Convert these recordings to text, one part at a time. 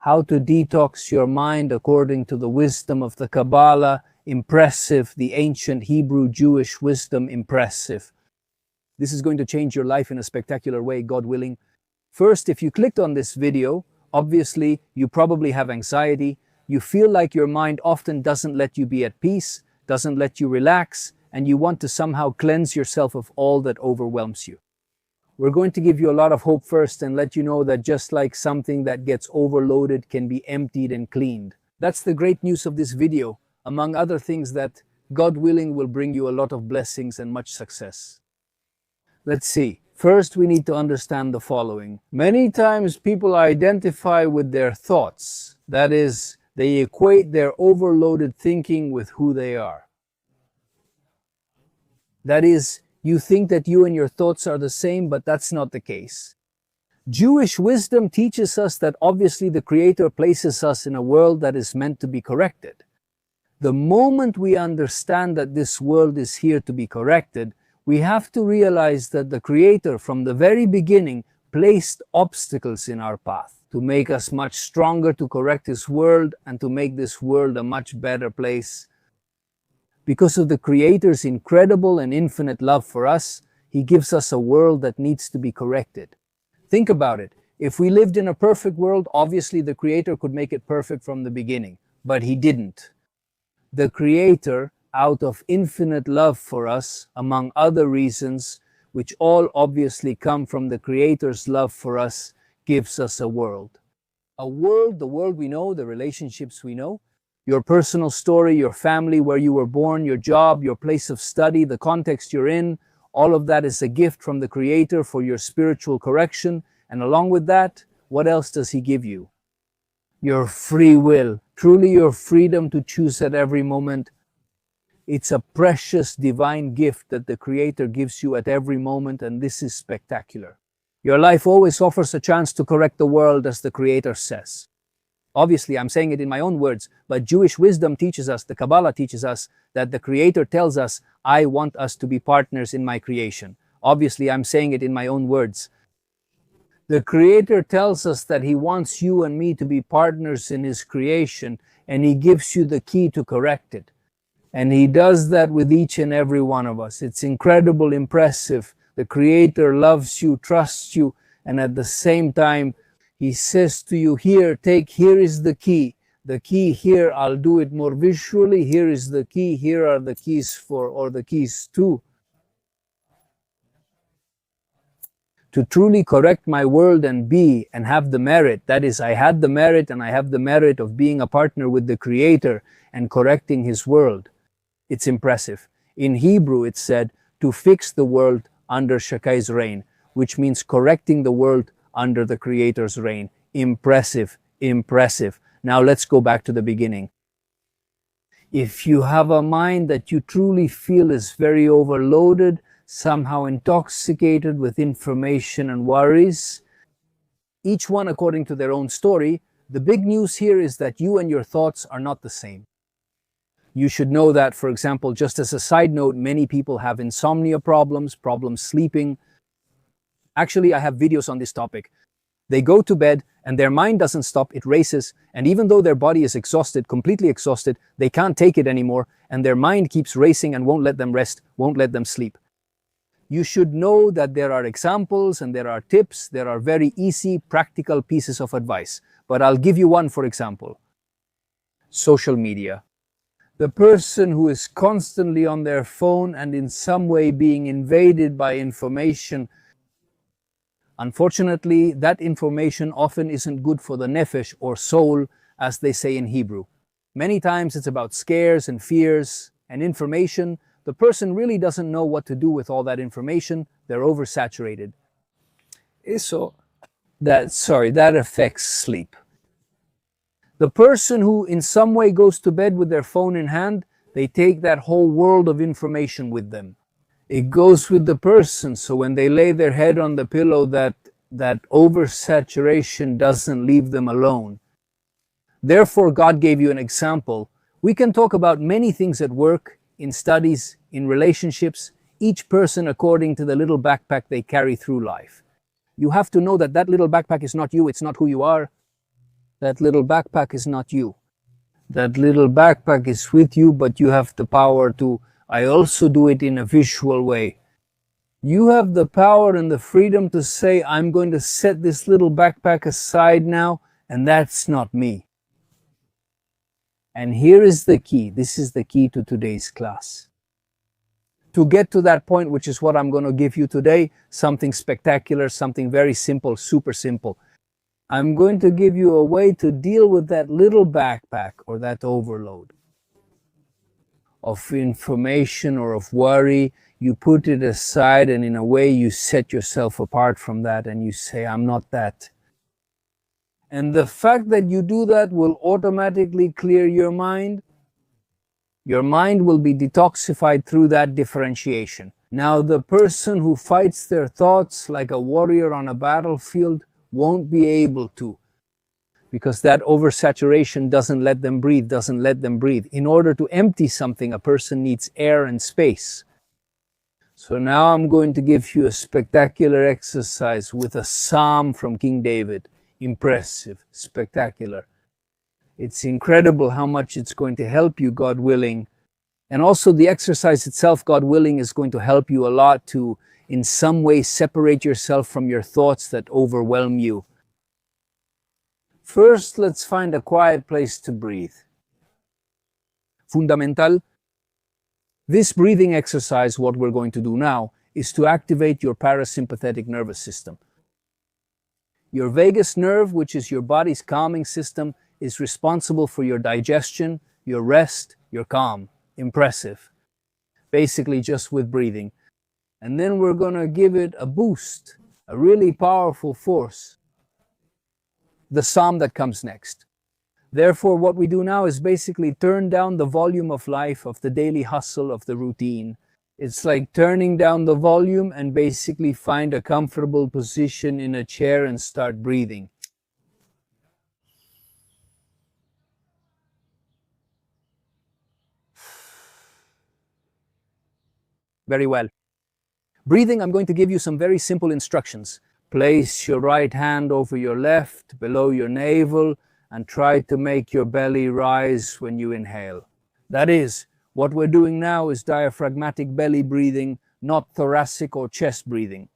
how to detox your mind according to the wisdom of the Kabbalah. Impressive, the ancient Hebrew Jewish wisdom, impressive. This is going to change your life in a spectacular way, God willing. First, if you clicked on this video, obviously you probably have anxiety. You feel like your mind often doesn't let you be at peace, doesn't let you relax, and you want to somehow cleanse yourself of all that overwhelms you. We're going to give you a lot of hope first and let you know that just like something that gets overloaded can be emptied and cleaned. That's the great news of this video, among other things that, God willing, will bring you a lot of blessings and much success. Let's see. First, we need to understand the following. Many times people identify with their thoughts. That is, they equate their overloaded thinking with who they are. That is, you think that you and your thoughts are the same, but that's not the case. Jewish wisdom teaches us that obviously the Creator places us in a world that is meant to be corrected. The moment we understand that this world is here to be corrected, we have to realize that the Creator from the very beginning placed obstacles in our path to make us much stronger to correct this world and to make this world a much better place. Because of the Creator's incredible and infinite love for us, He gives us a world that needs to be corrected. Think about it. If we lived in a perfect world, obviously the Creator could make it perfect from the beginning, but He didn't. The Creator, out of infinite love for us, among other reasons, which all obviously come from the Creator's love for us, gives us a world. A world, the world we know, the relationships we know, your personal story, your family, where you were born, your job, your place of study, the context you're in, all of that is a gift from the Creator for your spiritual correction. And along with that, what else does He give you? Your free will, truly your freedom to choose at every moment. It's a precious divine gift that the Creator gives you at every moment, and this is spectacular. Your life always offers a chance to correct the world, as the Creator says. Obviously, I'm saying it in my own words, but Jewish wisdom teaches us, the Kabbalah teaches us, that the Creator tells us, I want us to be partners in my creation. Obviously, I'm saying it in my own words. The Creator tells us that He wants you and me to be partners in His creation, and He gives you the key to correct it. And He does that with each and every one of us. It's incredible, impressive. The Creator loves you, trusts you, and at the same time, He says to you, here is the key. The key here, I'll do it more visually. Here is the key. Here are the keys for, or the keys to truly correct my world and be and have the merit. That is, I had the merit and I have the merit of being a partner with the Creator and correcting His world. It's impressive. In Hebrew, it said, to fix the world under Shakai's reign, which means correcting the world under the Creator's reign. Impressive, impressive. Now let's go back to the beginning. If you have a mind that you truly feel is very overloaded, somehow intoxicated with information and worries, each one according to their own story, the big news here is that you and your thoughts are not the same. You should know that, for example, just as a side note, many people have insomnia problems sleeping. Actually, I have videos on this topic. They go to bed and their mind doesn't stop, it races, and even though their body is exhausted, completely exhausted, they can't take it anymore, and their mind keeps racing and won't let them rest, won't let them sleep. You should know that there are examples and there are tips, there are very easy, practical pieces of advice. But I'll give you one, for example. Social media. The person who is constantly on their phone and in some way being invaded by information, unfortunately, that information often isn't good for the nefesh or soul, as they say in Hebrew. Many times it's about scares and fears and information. The person really doesn't know what to do with all that information. They're oversaturated. So that affects sleep. The person who in some way goes to bed with their phone in hand, they take that whole world of information with them. It goes with the person, so when they lay their head on the pillow, that oversaturation doesn't leave them alone. Therefore, God gave you an example. We can talk about many things at work, in studies, in relationships, each person according to the little backpack they carry through life. You have to know that that little backpack is not you, it's not who you are. That little backpack is not you. That little backpack is with you, but you have the power to, I also do it in a visual way. You have the power and the freedom to say, I'm going to set this little backpack aside now, and that's not me. And here is the key. This is the key to today's class. To get to that point, which is what I'm going to give you today, something spectacular, something very simple, super simple. I'm going to give you a way to deal with that little backpack or that overload of information or of worry. You put it aside, and in a way you set yourself apart from that, and you say, I'm not that. And the fact that you do that will automatically clear your mind. Your mind will be detoxified through that differentiation. Now, the person who fights their thoughts like a warrior on a battlefield won't be able to, because that oversaturation doesn't let them breathe, doesn't let them breathe. In order to empty something, a person needs air and space. So now I'm going to give you a spectacular exercise with a psalm from King David. Impressive, spectacular. It's incredible how much it's going to help you, God willing. And also the exercise itself, God willing, is going to help you a lot to, in some way, separate yourself from your thoughts that overwhelm you. First, let's find a quiet place to breathe. Fundamental. This breathing exercise, what we're going to do now, is to activate your parasympathetic nervous system. Your vagus nerve, which is your body's calming system, is responsible for your digestion, your rest, your calm. Impressive. Basically just with breathing. And then we're going to give it a boost, a really powerful force. The psalm that comes next. Therefore, what we do now is basically turn down the volume of life, of the daily hustle, of the routine. It's like turning down the volume and basically find a comfortable position in a chair and start breathing. Very well. Breathing, I'm going to give you some very simple instructions. Place your right hand over your left, below your navel, and try to make your belly rise when you inhale. That is, what we're doing now is diaphragmatic belly breathing, not thoracic or chest breathing.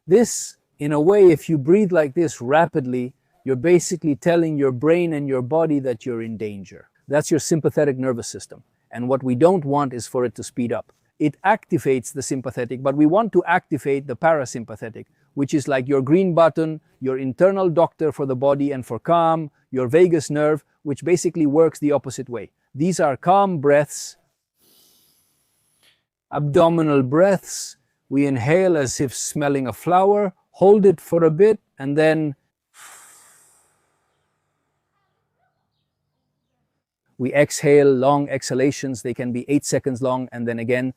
This, in a way, if you breathe like this rapidly, you're basically telling your brain and your body that you're in danger. That's your sympathetic nervous system. And what we don't want is for it to speed up. It activates the sympathetic, but we want to activate the parasympathetic, which is like your green button, your internal doctor for the body and for calm, your vagus nerve, which basically works the opposite way. These are calm breaths, abdominal breaths. We inhale as if smelling a flower, hold it for a bit, and then we exhale, long exhalations. They can be 8 seconds long, and then again.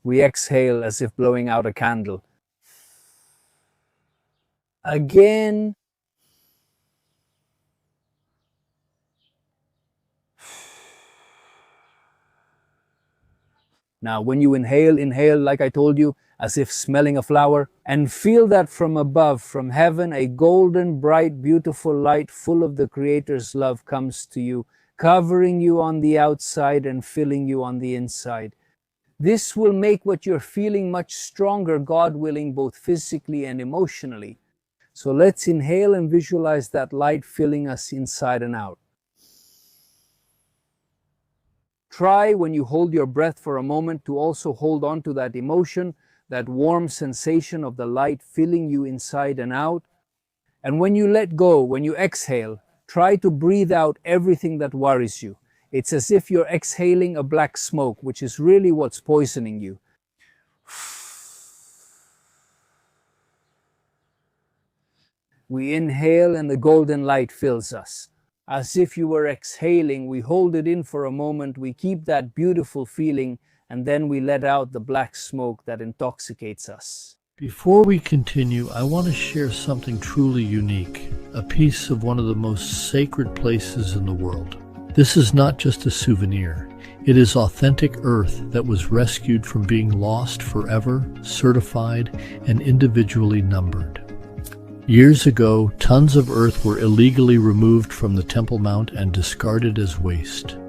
We exhale as if blowing out a candle. Again. Now, when you inhale, inhale like I told you, as if smelling a flower, and feel that from above, from heaven, a golden, bright, beautiful light full of the Creator's love comes to you, covering you on the outside and filling you on the inside. This will make what you're feeling much stronger, God willing, both physically and emotionally. So let's inhale and visualize that light filling us inside and out. Try, when you hold your breath for a moment, to also hold on to that emotion, that warm sensation of the light filling you inside and out. And when you let go, when you exhale, try to breathe out everything that worries you. It's as if you're exhaling a black smoke, which is really what's poisoning you. We inhale and the golden light fills us. As if you were exhaling, we hold it in for a moment, we keep that beautiful feeling, and then we let out the black smoke that intoxicates us. Before we continue, I want to share something truly unique, a piece of one of the most sacred places in the world. This is not just a souvenir. It is authentic earth that was rescued from being lost forever, certified, and individually numbered. Years ago, tons of earth were illegally removed from the Temple Mount and discarded as waste.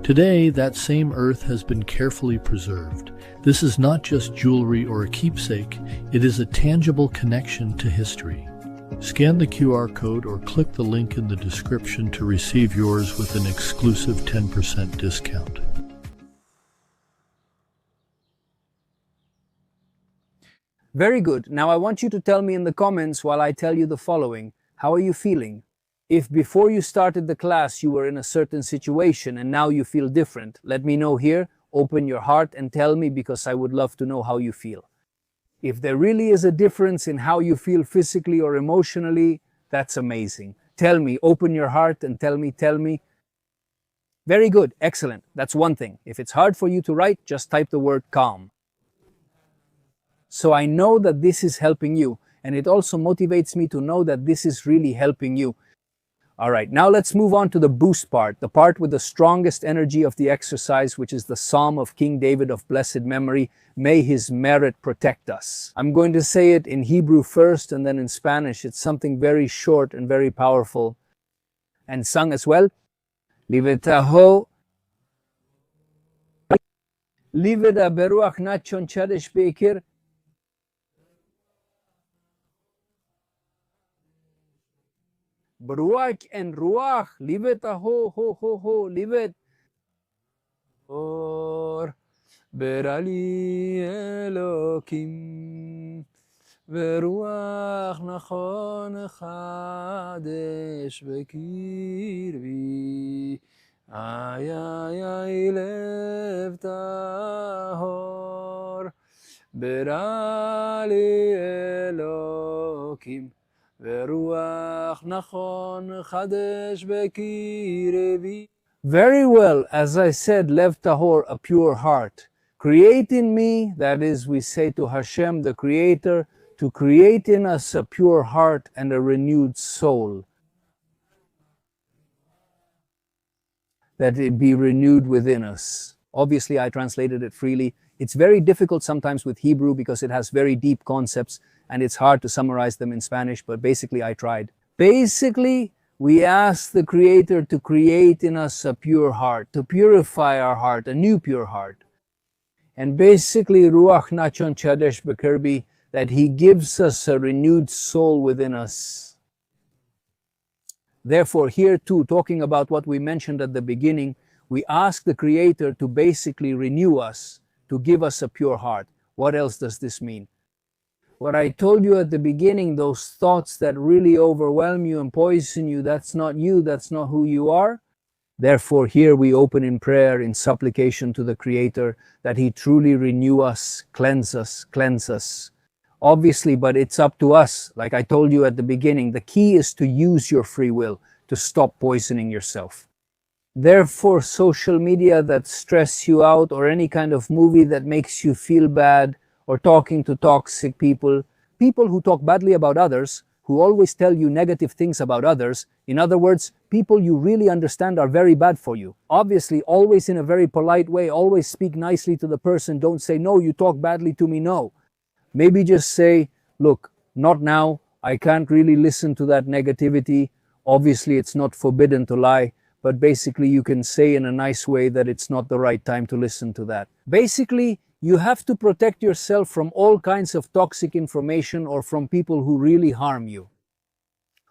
Today, that same earth has been carefully preserved. This is not just jewelry or a keepsake, it is a tangible connection to history. Scan the QR code or click the link in the description to receive yours with an exclusive 10% discount. Very good. Now I want you to tell me in the comments while I tell you the following. How are you feeling? If before you started the class you were in a certain situation and now you feel different, let me know here. Open your heart and tell me, because I would love to know how you feel. If there really is a difference in how you feel physically or emotionally, that's amazing. Tell me, open your heart and tell me. Very good, excellent. That's one thing. If it's hard for you to write, just type the word calm. So I know that this is helping you, and it also motivates me to know that this is really helping you. All right, now let's move on to the boost part, the part with the strongest energy of the exercise, which is the Psalm of King David of blessed memory. May his merit protect us. I'm going to say it in Hebrew first and then in Spanish. It's something very short and very powerful. And sung as well. Livetaho. Liveta beruach nachon chadesh bekir. Beruach and ruach. Livetaho, livet. Or. ברלי אלוקים ורוח נכון חדש בקרבי איי לב טהור ברלי אלוקים ורוח נכון חדש בקרבי. Very well, as I said, lev tahor, a pure heart. Create in me, that is, we say to Hashem, the Creator, to create in us a pure heart and a renewed soul. That it be renewed within us. Obviously, I translated it freely. It's very difficult sometimes with Hebrew because it has very deep concepts and it's hard to summarize them in Spanish, but basically I tried. Basically, we ask the Creator to create in us a pure heart, to purify our heart, a new pure heart. And basically, Ruach Nachon Chadesh Bekerbi, that He gives us a renewed soul within us. Therefore, here too, talking about what we mentioned at the beginning, we ask the Creator to basically renew us, to give us a pure heart. What else does this mean? What I told you at the beginning, those thoughts that really overwhelm you and poison you, that's not you, that's not who you are. Therefore, here we open in prayer, in supplication to the Creator, that He truly renew us, cleanse us. Obviously, but it's up to us. Like I told you at the beginning, the key is to use your free will to stop poisoning yourself. Therefore, social media that stress you out, or any kind of movie that makes you feel bad, or talking to toxic people who talk badly about others, who always tell you negative things about others. In other words, people you really understand are very bad for you. Obviously, always in a very polite way, always speak nicely to the person. Don't say, no, you talk badly to me, no. Maybe just say, look, not now. I can't really listen to that negativity. Obviously, it's not forbidden to lie, but basically you can say in a nice way that it's not the right time to listen to that. Basically, you have to protect yourself from all kinds of toxic information or from people who really harm you.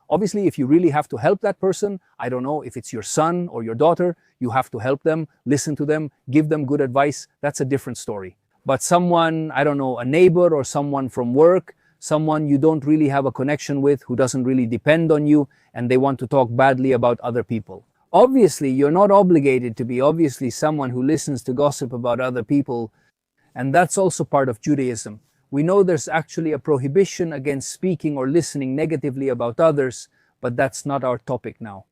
Obviously, if you really have to help that person, I don't know, if it's your son or your daughter, you have to help them, listen to them, give them good advice. That's a different story. But someone, I don't know, a neighbor or someone from work, someone you don't really have a connection with, who doesn't really depend on you, and they want to talk badly about other people. Obviously, you're not obligated to be obviously someone who listens to gossip about other people. And that's also part of Judaism. We know there's actually a prohibition against speaking or listening negatively about others, but that's not our topic now.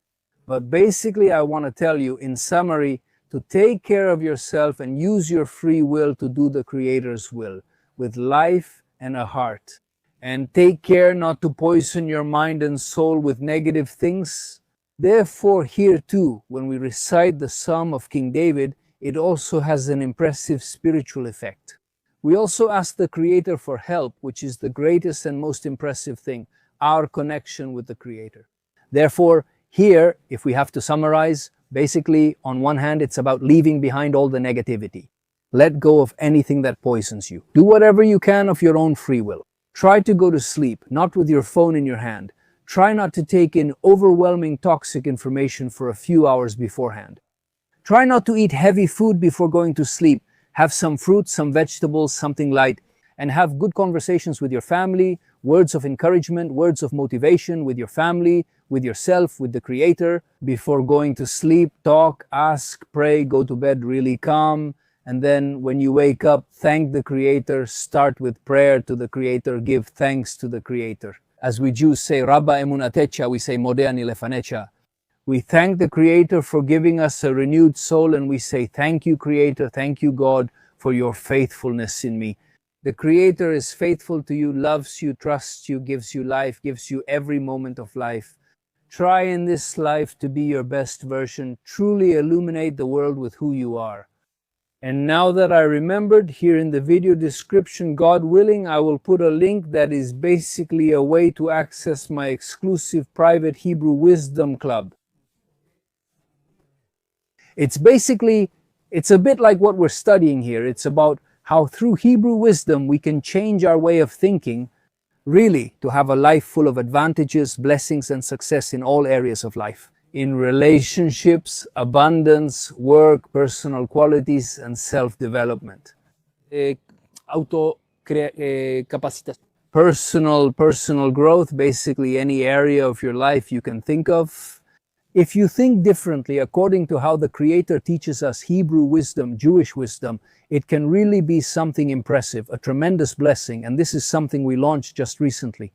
But basically, I want to tell you, in summary, to take care of yourself and use your free will to do the Creator's will, with life and a heart. And take care not to poison your mind and soul with negative things. Therefore, here too, when we recite the Psalm of King David, it also has an impressive spiritual effect. We also ask the Creator for help, which is the greatest and most impressive thing. our connection with the Creator. Therefore, here, if we have to summarize, basically, on one hand, it's about leaving behind all the negativity. Let go of anything that poisons you. Do whatever you can of your own free will. Try to go to sleep, not with your phone in your hand. Try not to take in overwhelming toxic information for a few hours beforehand. Try not to eat heavy food before going to sleep. Have some fruit, some vegetables, something light, and have good conversations with your family, words of encouragement, words of motivation with your family, with yourself, with the Creator. Before going to sleep, talk, ask, pray, go to bed really calm. And then when you wake up, thank the Creator, start with prayer to the Creator, give thanks to the Creator. As we Jews say, Rabba emunatecha, we say Modéani lefanecha. We thank the Creator for giving us a renewed soul, and we say, thank you, Creator, thank you, God, for your faithfulness in me. The Creator is faithful to you, loves you, trusts you, gives you life, gives you every moment of life. Try in this life to be your best version, truly illuminate the world with who you are. And now that I remembered, here in the video description, God willing, I will put a link that is basically a way to access my exclusive private Hebrew Wisdom Club. It's a bit like what we're studying here. It's about how through Hebrew wisdom we can change our way of thinking, really, to have a life full of advantages, blessings, and success in all areas of life. In relationships, abundance, work, personal qualities, and self-development. Personal growth, basically any area of your life you can think of. If you think differently according to how the Creator teaches us Hebrew wisdom, Jewish wisdom, it can really be something impressive, a tremendous blessing, and this is something we launched just recently.